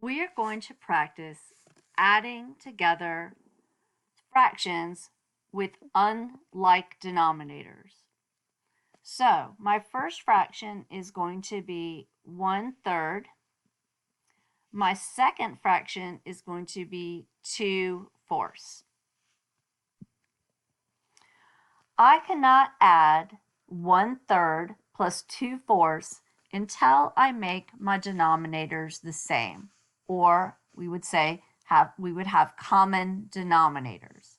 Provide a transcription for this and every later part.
We are going to practice adding together fractions with unlike denominators. So my first fraction is going to be 1/3. My second fraction is going to be 2/4. I cannot add 1/3 plus 2/4 until I make my denominators the same, or we would say we would have common denominators.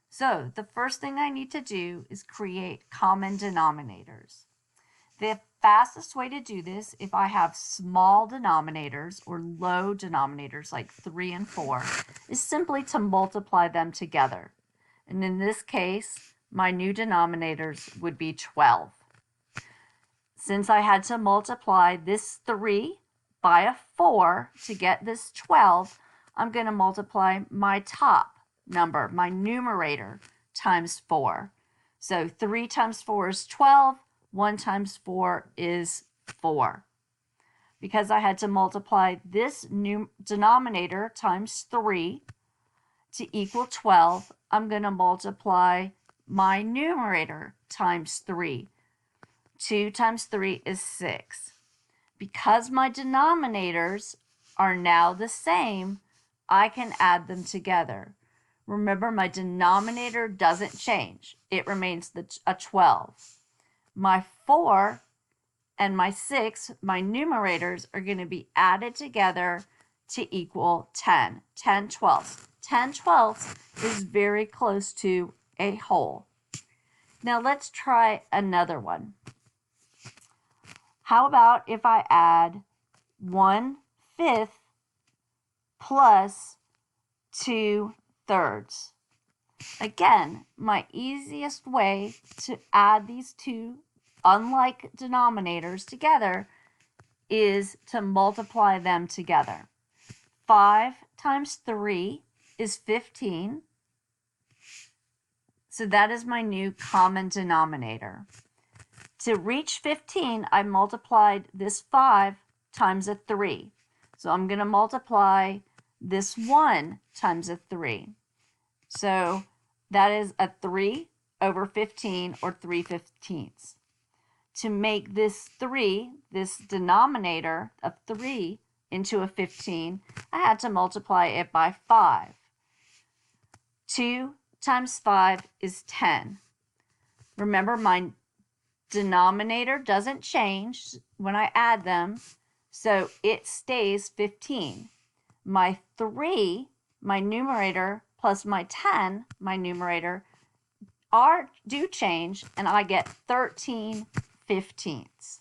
So the first thing I need to do is create common denominators. The fastest way to do this, if I have small denominators or low denominators like 3 and 4, is simply to multiply them together. And in this case, my new denominators would be 12. Since I had to multiply this 3 by a 4 to get this 12, I'm going to multiply my top number, my numerator, times 4. So 3 times 4 is 12. 1 times 4 is 4. Because I had to multiply this new denominator times 3 to equal 12, I'm going to multiply my numerator times 3. 2 times 3 is 6. Because my denominators are now the same, I can add them together. Remember, my denominator doesn't change. It remains a 12. My 4 and my 6, my numerators, are going to be added together to equal 10. 10 twelfths. 10 twelfths is very close to a whole. Now let's try another one. How about if I add 1/5 plus 2/3? Again, my easiest way to add these two unlike denominators together is to multiply them together. 5 times 3 is 15. So that is my new common denominator. To reach 15, I multiplied this 5 times a 3. So I'm going to multiply this 1 times a 3. So that is a 3 over 15, or 3/15. To make this 3, this denominator of 3, into a 15, I had to multiply it by 5. 2 times 5 is 10. Remember, my denominator doesn't change when I add them, so it stays 15. My 3, my numerator, plus my 10, my numerator, do change, and I get 13/15.